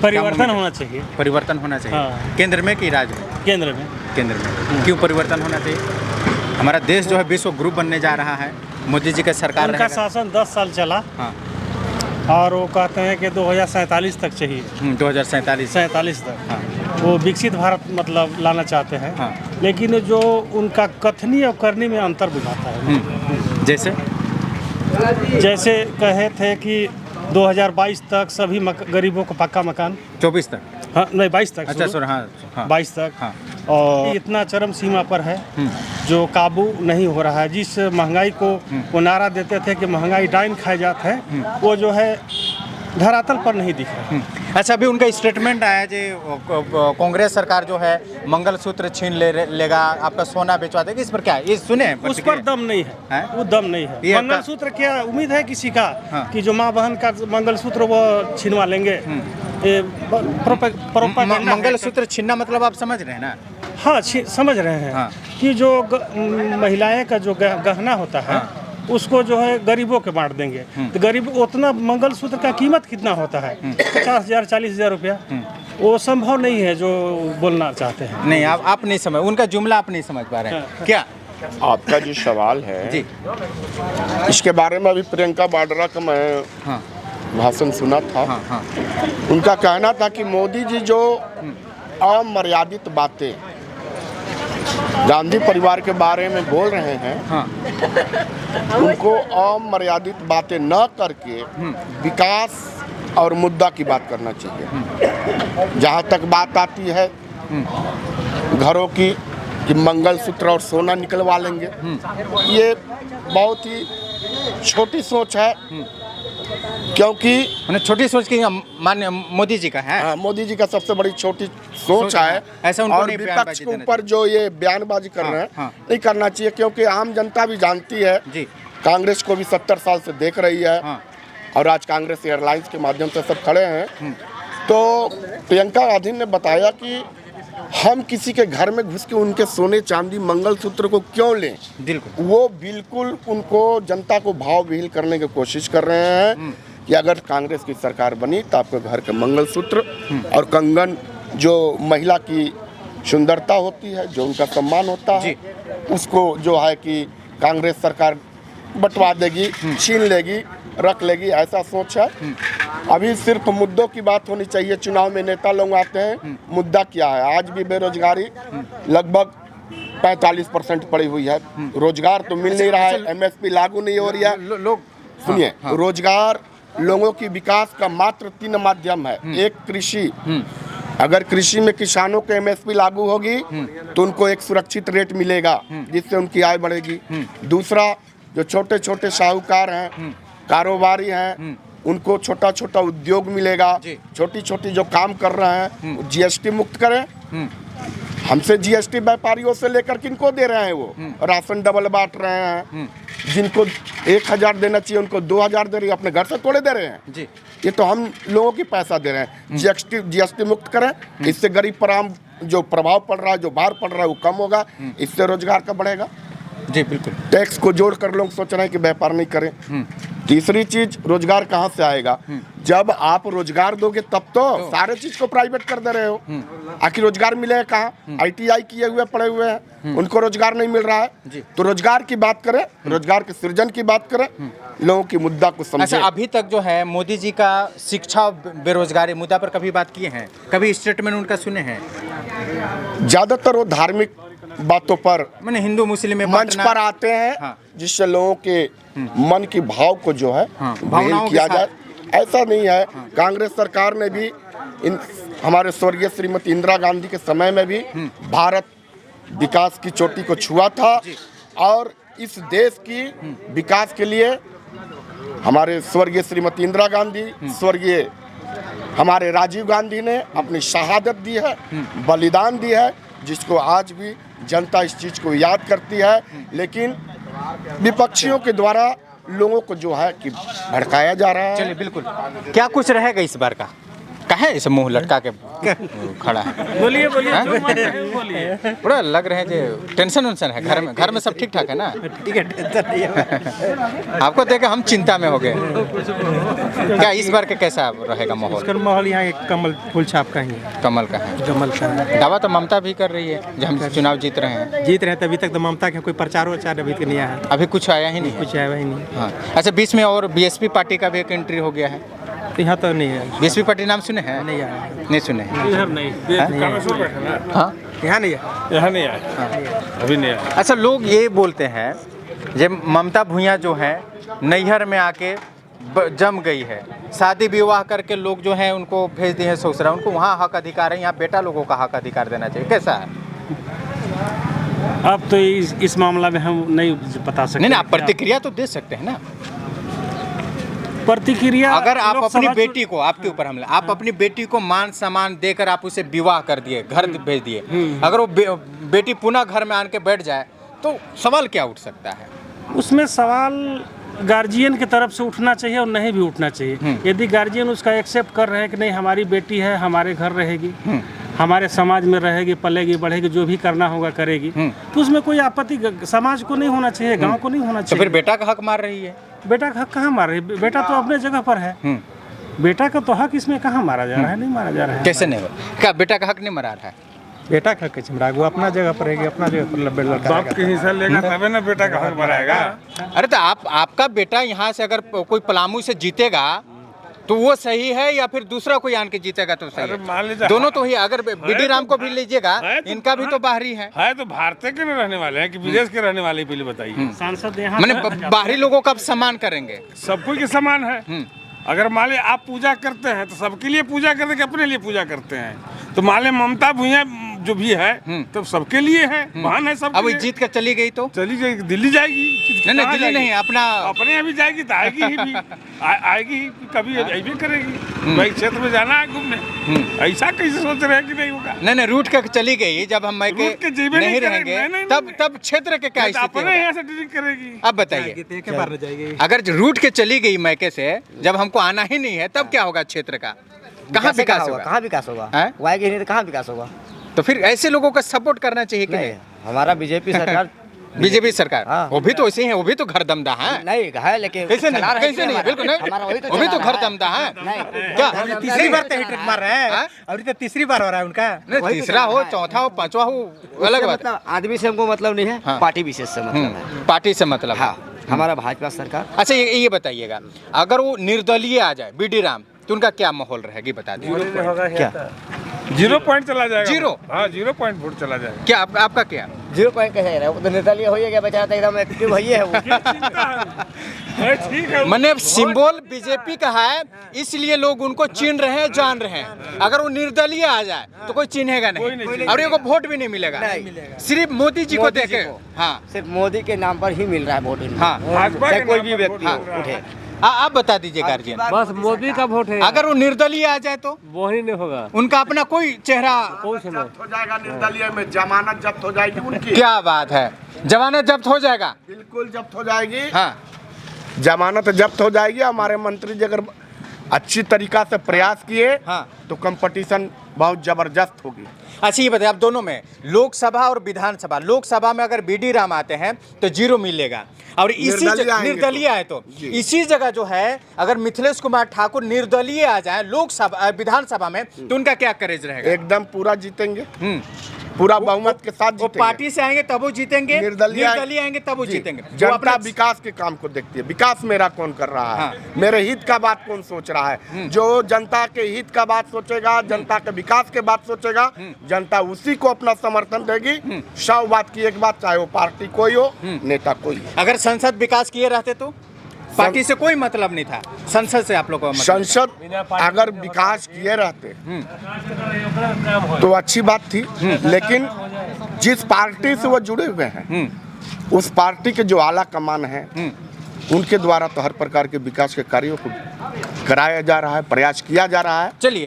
परिवर्तन होना चाहिए। परिवर्तन होना चाहिए। हाँ। केंद्र में कि राज्य में? केंद्र में। केंद्र में। क्यों परिवर्तन होना चाहिए? हमारा देश जो है विश्व गुरु बनने जा रहा है, मोदी जी का सरकार उनका रहेगा। शासन 10 साल चला। हाँ। और वो कहते हैं कि 2047 तक चाहिए। 2047 तक। हाँ। वो विकसित भारत मतलब लाना चाहते हैं। हाँ। लेकिन जो उनका कथनी और करनी में अंतर बुझाता है। जैसे कहे थे कि 2022 तक सभी गरीबों को पक्का मकान। 24 तक? हाँ नहीं 22 तक। अच्छा सर। हाँ, हाँ 22 तक। हाँ। और इतना चरम सीमा पर है जो काबू नहीं हो रहा है। जिस महंगाई को वो नारा देते थे कि महंगाई डाइन खाए जाते हैं, वो जो है धरातल पर नहीं दिख रहा है। अच्छा, अभी उनका स्टेटमेंट आया जो कांग्रेस सरकार जो है मंगलसूत्र छीन लेगा, आपका सोना बेचवा देगी, इस पर क्या है? ये सुने? उस पर दम नहीं है, वो दम नहीं है। मंगलसूत्र क्या उम्मीद है किसी का? हाँ। कि जो माँ बहन का मंगलसूत्र वो छीनवा लेंगे? मंगलसूत्र छीनना मतलब आप समझ रहे हैं ना? हाँ समझ रहे हैं। हाँ। कि जो महिलाएं का जो गहना होता है, हाँ। उसको जो है गरीबों के बांट देंगे। तो गरीब उतना मंगलसूत्र का कीमत कितना होता है? 50,000 40,000 रुपया। वो संभव नहीं है जो बोलना चाहते हैं। नहीं, आप नहीं समझ, उनका जुमला आप नहीं समझ पा रहे हैं। हाँ। क्या आपका जो सवाल है जी, इसके बारे में अभी प्रियंका वाड्रा का मैं हाँ। भाषण सुना था। हाँ, हाँ। उनका कहना था कि मोदी जी जो अमर्यादित बातें गांधी परिवार के बारे में बोल रहे हैं, हाँ। उनको अमर्यादित बातें न करके विकास और मुद्दा की बात करना चाहिए। जहाँ तक बात आती है घरों की कि मंगलसूत्र और सोना निकलवा लेंगे, ये बहुत ही छोटी सोच है। क्योंकि छोटी सोच की मान्य मोदी जी का है। हाँ, मोदी जी का सबसे बड़ी छोटी सोच है। ऐसा उनको और विपक्ष के ऊपर जो ये बयानबाजी कर रहे हैं, हाँ। नहीं करना चाहिए। क्योंकि आम जनता भी जानती है जी। कांग्रेस को भी 70 साल से देख रही है। हाँ। और आज कांग्रेस एयरलाइंस के माध्यम से सब खड़े हैं। तो प्रियंका गांधी ने बताया कि हम किसी के घर में घुस के उनके सोने चांदी मंगलसूत्र को क्यों लें? वो बिल्कुल उनको जनता को भाव विहीन करने की कोशिश कर रहे हैं कि अगर कांग्रेस की सरकार बनी तो आपके घर के मंगलसूत्र और कंगन, जो महिला की सुंदरता होती है, जो उनका सम्मान होता है, उसको जो है कि कांग्रेस सरकार बंटवा देगी, छीन लेगी, रख लेगी, ऐसा सोच है। अभी सिर्फ मुद्दों की बात होनी चाहिए। चुनाव में नेता लोग आते हैं, मुद्दा क्या है? आज भी बेरोजगारी लगभग 45% पड़ी हुई है। रोजगार तो मिल नहीं रहा है, MSP लागू नहीं हो रही है। लोग सुनिए, रोजगार लोगों की विकास का मात्र 3 माध्यम है। एक कृषि, अगर कृषि में किसानों के MSP लागू होगी तो उनको एक सुरक्षित रेट मिलेगा जिससे उनकी आय बढ़ेगी। दूसरा, जो छोटे छोटे साहूकार हैं, कारोबारी हैं, उनको छोटा छोटा उद्योग मिलेगा। छोटी छोटी जो काम कर रहे हैं GST मुक्त करें। हमसे GST व्यापारियों से लेकर किनको दे रहे हैं? वो राशन डबल बांट रहे हैं। जिनको 1000 देना चाहिए उनको 2000 दे रही है, अपने घर से थोड़े दे रहे हैं जी। ये तो हम लोगों की पैसा दे रहे हैं। GST मुक्त करें, इससे गरीब पर आम जो प्रभाव पड़ रहा है, जो भार पड़ रहा है, वो कम होगा। इससे रोजगार का बढ़ेगा जी। बिल्कुल। टैक्स को जोड़कर लोग सोच रहे हैं कि व्यापार नहीं करें। तीसरी चीज, रोजगार कहाँ से आएगा? जब आप रोजगार दोगे तब तो सारे चीज को प्राइवेट कर दे रहे हो। आखिर रोजगार मिलेगा कहाँ? ITI किए हुए पड़े हुए हैं, उनको रोजगार नहीं मिल रहा है। तो रोजगार की बात करें, रोजगार के सृजन की बात करें, लोगों की मुद्दा को समझें। अच्छा, अभी तक जो है मोदी जी का शिक्षा बेरोजगारी मुद्दा पर कभी बात किए हैं? कभी स्टेटमेंट उनका सुने हैं? ज्यादातर वो धार्मिक बातों पर, मैंने हिंदू मुस्लिम में मंच पर आते हैं। हाँ। जिससे लोगों के मन की भाव को जो है भावनाओं किया जाए, ऐसा नहीं है। हाँ। कांग्रेस सरकार ने भी हमारे स्वर्गीय श्रीमती इंदिरा गांधी के समय में भी भारत विकास की चोटी को छुआ था। और इस देश की विकास के लिए हमारे स्वर्गीय श्रीमती इंदिरा गांधी, स्वर्गीय हमारे राजीव गांधी ने अपनी शहादत दी है, बलिदान दी है, जिसको आज भी जनता इस चीज को याद करती है। लेकिन विपक्षियों के द्वारा लोगों को जो है कि भड़काया जा रहा है। चलिए, बिल्कुल। क्या कुछ रहेगा इस बार का? कहाँ है इसे मुंह लटका के खड़ा है? बोलिए बोलिए जो मन है बोलिए। बड़ा लग रहे हैं जो टेंशन वेंशन है घर में सब ठीक ठाक है ना? ठीक है, टेंशन नहीं है। आपको देख के हम चिंता में हो गए। क्या इस बार के कैसा रहेगा माहौल? माहौल यहाँ एक कमल फूल छाप का ही है। कमल का है। कमल का है। दावा तो ममता भी कर रही है जब हम चुनाव जीत रहे हैं। जीत रहे हैं तभी तक तो ममता का कोई प्रचार अभी तक नहीं आया है। अभी कुछ आया ही नहीं है। कुछ आया ही नहीं। हाँ, अच्छा बीच में और बीएसपी पार्टी का भी एक एंट्री हो गया है। तो यहाँ तो नहीं है। बीएसपी पार्टी नाम सुने हैं? नहीं आया है। नहीं सुने हैं। इधर नहीं हाँ, यहाँ नहीं है। यहाँ नहीं आया, अभी नहीं आया। अच्छा लोग ये बोलते हैं जब ममता भूया जो है नैहर में आके जम गई है, शादी विवाह करके लोग जो है उनको भेज दिए हैं ससुराल, उनको वहाँ हक अधिकार है, यहाँ बेटा लोगों का हक अधिकार देना चाहिए, कैसा है? अब तो इस मामला में हम नहीं बता सकते। नहीं, आप प्रतिक्रिया तो दे सकते हैं ना। प्रतिक्रिया अगर आप अपनी लोकसभा बेटी को, आपके ऊपर हमला, आप अपनी बेटी को मान सम्मान देकर आप उसे विवाह कर दिए, घर भेज दिए, अगर वो बेटी पुनः घर में आन के बैठ जाए तो सवाल क्या उठ सकता है? उसमें सवाल गार्जियन की तरफ से उठना चाहिए और नहीं भी उठना चाहिए। यदि गार्जियन उसका एक्सेप्ट कर रहे हैं कि नहीं हमारी बेटी है, हमारे घर रहेगी, हमारे समाज में रहेगी, पलेगी, बढ़ेगी, जो भी करना होगा करेगी, तो उसमें कोई आपत्ति समाज को नहीं होना चाहिए, गांव को नहीं होना तो चाहिए। फिर बेटा का हक मार रही है? बेटा का हक कहाँ मार रही है? बेटा तो अपने जगह पर है। बेटा का तो हक इसमें कहाँ मारा जा रहा है? नहीं मारा जा रहा है। कैसे नहीं? क्या बेटा का हक नहीं मरा रहा है? बेटा का कैसे मरा? वो अपना जगह पर रहेगी, अपना जगह पर बाप के हिस्सा लेगा तभी ना बेटा का हक मराएगा। अरे तो आपका बेटा यहाँ से अगर कोई पलामू से जीतेगा तो वो सही है या फिर दूसरा कोई आन के जीतेगा तो सही है? दोनों तो ही। अगर बीडी राम को भी लीजिएगा, इनका भी तो बाहरी है तो भारतीय के रहने वाले हैं कि विदेश के रहने वाले, पहले बताइए। सांसद यहाँ मैंने बाहरी लोगों का सम्मान करेंगे? सब कोई के समान है। अगर मान लीजिए आप पूजा करते हैं तो सबके लिए पूजा करते हैं, अपने लिए पूजा करते हैं। तो मान लीजिए ममता भूया जो भी है तो सबके लिए है, बहन है सब। अब जीत कर चली गई तो चली गई, दिल्ली जाएगी? नहीं, दिल्ली नहीं, अपना अपने यहाँ भी जाएगी तो आएगी ही भी। आएगी ही, कभी भी करेगी। भाई क्षेत्र में जाना है घूमने, ऐसा कैसे सोच रहे हैं कि नहीं होगा? नहीं, रूट कर चली गई। जब हम मैके नहीं रहेंगे तब क्षेत्र के क्या स्थिति अपने यहाँ से डीलिंग करेगी। अब बताइए, अगर रूट के चली गई मैके से, जब हमको आना ही नहीं है, तब क्या होगा क्षेत्र का? कहाँ विकास होगा? कहाँ विकास होगा? हैं? वो आएगी नहीं तो कहाँ विकास होगा? तो फिर ऐसे लोगों का सपोर्ट करना चाहिए कि नहीं? हमारा बीजेपी सरकार बीजेपी सरकार, हाँ। वो भी तो ऐसे ही है, वो भी तो घर दमदा है। नहीं है, लेकिन कैसे नहीं? चला रहे हैं कैसे नहीं? हमारा। बिल्कुल नहीं, हमारा वही तो वो भी चला तो रहा घर है। दमदा है। नहीं, क्या तीसरी बार तो हैट्रिक मार रहे हैं। अभी तो तीसरी बार हो रहा है उनका। नहीं, तीसरा हो, चौथा हो, पांचवा हो, अलग बात। मतलब आदमी से हमको मतलब नहीं है, हाँ। पार्टी विशेष से मतलब है। पार्टी से मतलब है। हाँ, हमारा भाजपा सरकार। अच्छा ये बताइएगा, अगर वो निर्दलीय आ जाए बीडी राम तो उनका क्या माहौल रहेगी, बता दीजिए। क्या 0 पॉइंट चला जाएगा। 0? हाँ, 0 पॉइंट वोट चला जाएगा। क्या आपका क्या? 0 पॉइंट कैसे रहा है? वो तो निर्दलीय हो गया बेचारा, तो एकदम एक्टिव वही है वो। ठीक है। मैंने सिंबल बीजेपी का है, इसलिए लोग उनको चिन्ह रहे हैं, जान रहे हैं। अगर वो निर्दलीय आ जाए तो कोई चिन्हेगा नहीं, और उनको वोट भी नहीं मिलेगा। सिर्फ मोदी जी को देखे। हाँ, सिर्फ मोदी के नाम पर ही मिल रहा है वोट। हाँ, भाजपा के कोई नाम भी पर व्यक्ति वोट हो रहा उठे। है। आप बता दीजिए गार्जियन। बस मोदी का वोट है। अगर वो निर्दलीय आ जाए तो वही नहीं होगा। उनका अपना कोई चेहरा कुछ नहीं। हो जाएगा निर्दलीय में, जमानत जब्त हो जाएगी उनकी। क्या बात है? जमानत जब्त हो जाएगा? बिल्कुल जब्त हो जाएगी। हाँ, जमानत जब्त हो जाएगी। हमारे मंत्री जी अगर अच्छी तरीका से प्रयास किए हाँ। तो कंपटीशन बहुत जबरदस्त होगी। अच्छा ये बताइए, आप दोनों में, लोकसभा और विधानसभा, लोकसभा में अगर बीडी राम आते हैं तो 0 मिलेगा, और इसी निर्दलीय आए तो इसी जगह जो है अगर मिथिलेश कुमार ठाकुर निर्दलीय आ जाए लोकसभा विधानसभा में तो उनका क्या करेज रहेगा? एकदम पूरा जीतेंगे, पूरा बहुमत के साथ वो जीतेंगे। पार्टी से आएंगे तब वो जीतेंगे, निर्दलीय आएंगे तब वो जीतेंगे। जो जनता अपना विकास के काम को देखती है। विकास मेरा कौन कर रहा है? हाँ। मेरे हित का बात कौन सोच रहा है? जो जनता के हित का बात सोचेगा, जनता के विकास के बात सोचेगा, जनता उसी को अपना समर्थन देगी। 100 बात की एक बात, चाहे वो पार्टी कोई हो, नेता कोई हो। अगर संसद विकास किए रहते तो पार्टी से कोई मतलब नहीं था, संसद से आप लोगों का मतलब संसद अगर विकास किए रहते तो अच्छी बात थी, लेकिन जिस पार्टी से वो जुड़े हुए हैं उस पार्टी के जो आला कमान है उनके द्वारा तो हर प्रकार के विकास के कार्यों को कराया जा रहा है, प्रयास किया जा रहा है। चलिए